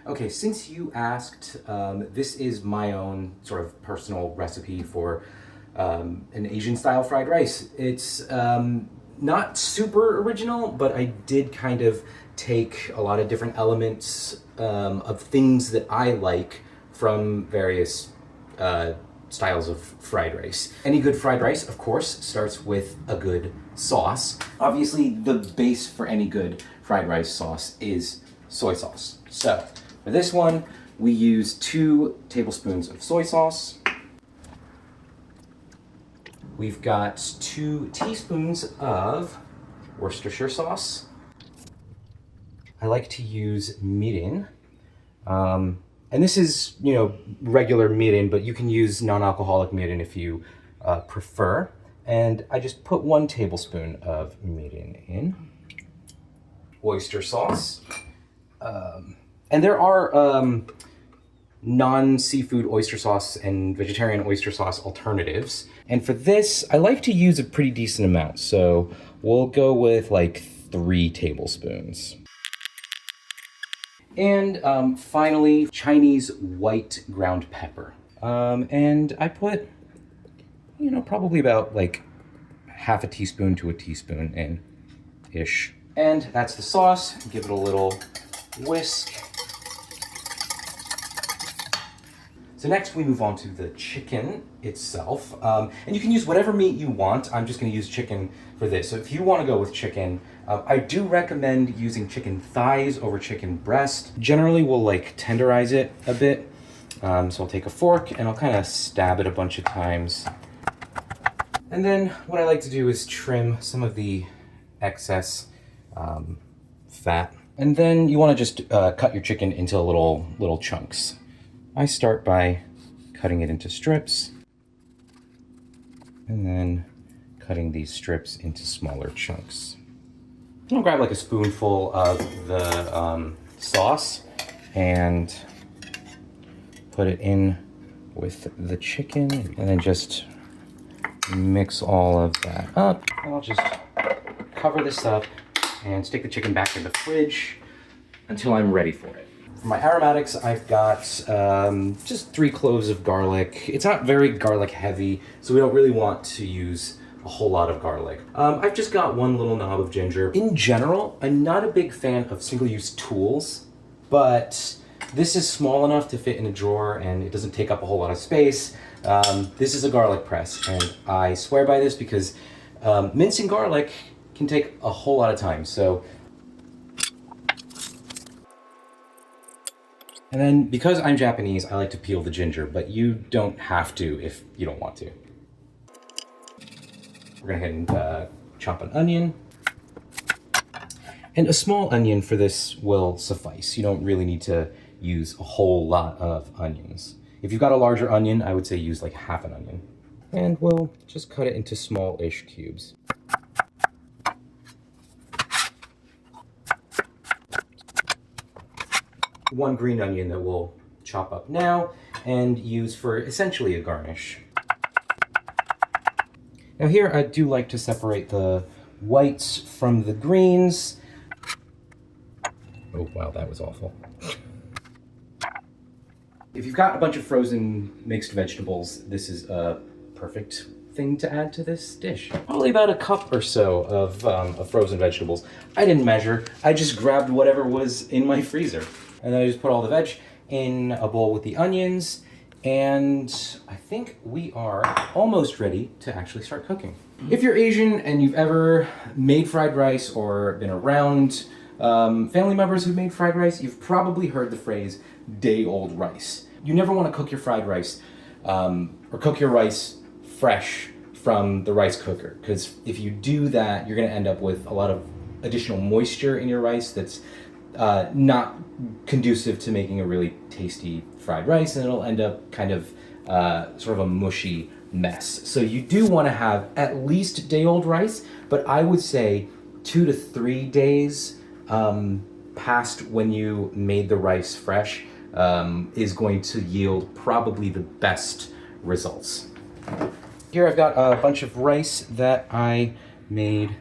Okay, since you asked, this is my own sort of personal recipe for an Asian style fried rice. It's not super original, but I did kind of take a lot of different elements of things that I like from various styles of fried rice. Any good fried rice, of course, starts with a good sauce. Obviously, the base for any good fried rice sauce is soy sauce. So, for this one, we use 2 tablespoons of soy sauce. We've got 2 teaspoons of Worcestershire sauce. I like to use mirin. And this is, regular mirin, but you can use non-alcoholic mirin if you prefer. And I just put 1 tablespoon of mirin in. Oyster sauce. And there are non-seafood oyster sauce and vegetarian oyster sauce alternatives. And for this, I like to use a pretty decent amount. So we'll go with like 3 tablespoons. And finally, Chinese white ground pepper. And I put, probably about like half a teaspoon to a teaspoon in-ish. And that's the sauce. Give it a little whisk. So next we move on to the chicken itself. And you can use whatever meat you want. I'm just gonna use chicken for this. So if you wanna go with chicken, I do recommend using chicken thighs over chicken breast. Generally we'll tenderize it a bit. So I'll take a fork and I'll kind of stab it a bunch of times. And then what I like to do is trim some of the excess fat. And then you wanna just cut your chicken into little chunks. I start by cutting it into strips and then cutting these strips into smaller chunks. I'll grab like a spoonful of the sauce and put it in with the chicken and then just mix all of that up. And I'll just cover this up and stick the chicken back in the fridge until I'm ready for it. For my aromatics, I've got just 3 cloves of garlic. It's not very garlic heavy, so we don't really want to use a whole lot of garlic. I've just got 1 little knob of ginger. In general, I'm not a big fan of single-use tools, but this is small enough to fit in a drawer and it doesn't take up a whole lot of space. This is a garlic press, and I swear by this because mincing garlic can take a whole lot of time. And then, because I'm Japanese, I like to peel the ginger, but you don't have to if you don't want to. We're gonna go ahead and chop an onion. And a small onion for this will suffice. You don't really need to use a whole lot of onions. If you've got a larger onion, I would say use like half an onion. And we'll just cut it into small-ish cubes. One green onion that we'll chop up now and use for essentially a garnish. Now here I do like to separate the whites from the greens. Oh wow, that was awful. If you've got a bunch of frozen mixed vegetables, this is a perfect thing to add to this dish. Probably about a cup or so of frozen vegetables. I didn't measure, I just grabbed whatever was in my freezer. And then I just put all the veg in a bowl with the onions, and I think we are almost ready to actually start cooking. If you're Asian and you've ever made fried rice or been around family members who've made fried rice, you've probably heard the phrase day-old rice. You never want to cook your fried rice or cook your rice fresh from the rice cooker, because if you do that, you're going to end up with a lot of additional moisture in your rice that's not conducive to making a really tasty fried rice, and it'll end up kind of sort of a mushy mess. So you do want to have at least day-old rice, but I would say 2 to 3 days past when you made the rice fresh is going to yield probably the best results. Here I've got a bunch of rice that I made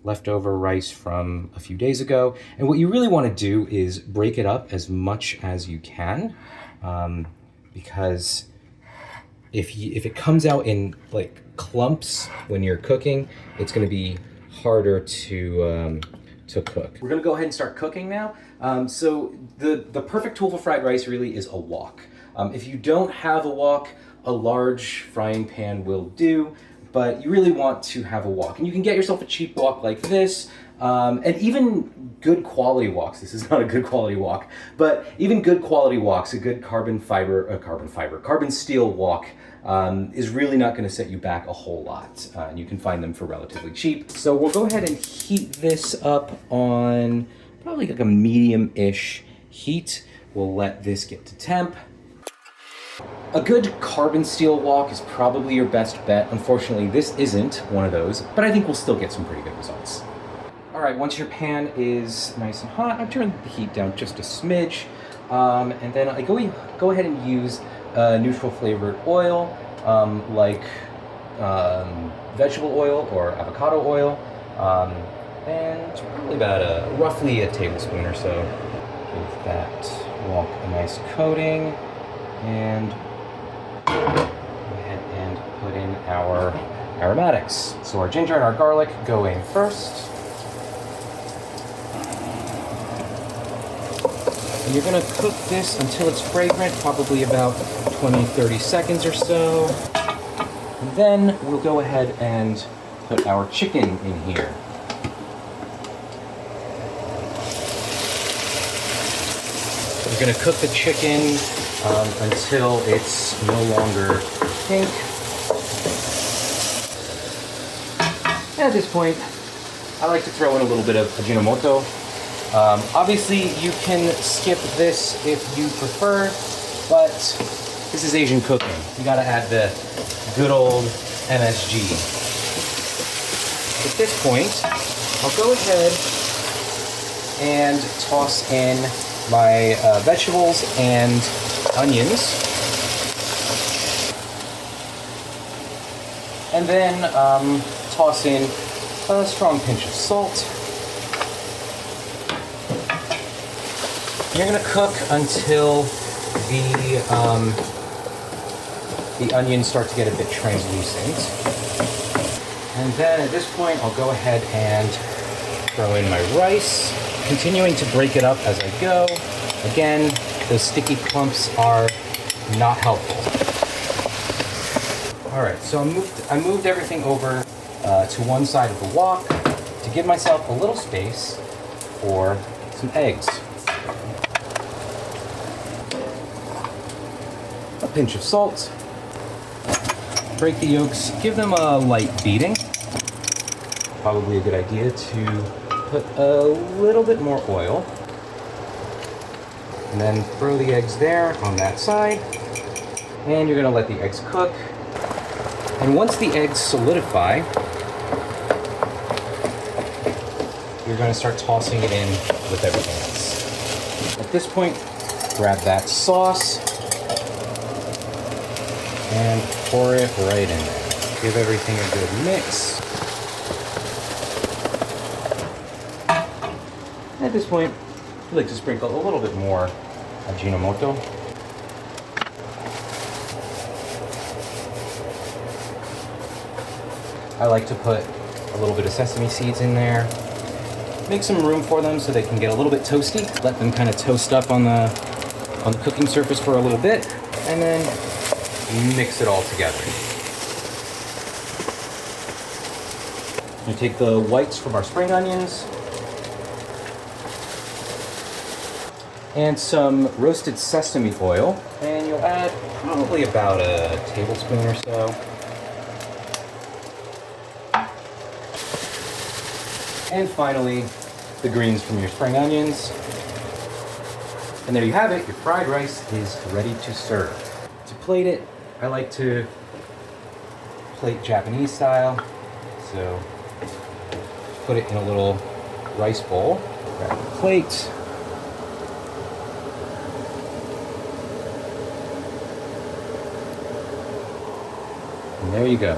leftover rice from a few days ago. And what you really want to do is break it up as much as you can, because if it comes out in like clumps when you're cooking, it's going to be harder to cook. We're going to go ahead and start cooking now. So the perfect tool for fried rice really is a wok. If you don't have a wok, a large frying pan will do, but you really want to have a wok. And you can get yourself a cheap wok like this, and even good quality woks. This is not a good quality wok, but even good quality woks, a good carbon steel wok is really not going to set you back a whole lot. And you can find them for relatively cheap. So we'll go ahead and heat this up on probably like a medium-ish heat. We'll let this get to temp. A good carbon steel wok is probably your best bet. Unfortunately, this isn't one of those, but I think we'll still get some pretty good results. All right, once your pan is nice and hot, I've turned the heat down just a smidge, and then I go ahead and use neutral flavored oil, like vegetable oil or avocado oil, and it's probably about roughly a tablespoon or so. Give that wok a nice coating, and go ahead and put in our aromatics. So our ginger and our garlic go in first. And you're gonna cook this until it's fragrant, probably about 20-30 seconds or so. And then we'll go ahead and put our chicken in here. We're gonna cook the chicken until it's no longer pink. And at this point, I like to throw in a little bit of Ajinomoto. Obviously, you can skip this if you prefer, but this is Asian cooking. You gotta add the good old MSG. At this point, I'll go ahead and toss in my vegetables and onions, and then toss in a strong pinch of salt. You're gonna cook until the onions start to get a bit translucent, and then at this point I'll go ahead and throw in my rice, continuing to break it up as I go. Again, those sticky clumps are not helpful. All right, so I moved everything over to one side of the wok to give myself a little space for some eggs. A pinch of salt. Break the yolks, give them a light beating. Probably a good idea to put a little bit more oil. And then throw the eggs there on that side. And you're gonna let the eggs cook. And once the eggs solidify, you're gonna start tossing it in with everything else. At this point, grab that sauce and pour it right in there. Give everything a good mix. At this point, I like to sprinkle a little bit more Ajinomoto. I like to put a little bit of sesame seeds in there. Make some room for them so they can get a little bit toasty. Let them kind of toast up on the cooking surface for a little bit, and then mix it all together. I'm gonna take the whites from our spring onions and some roasted sesame oil, and you'll add probably about a tablespoon or so. And finally, the greens from your spring onions. And there you have it, your fried rice is ready to serve. To plate it, I like to plate Japanese style. So put it in a little rice bowl, grab the plate, and there you go.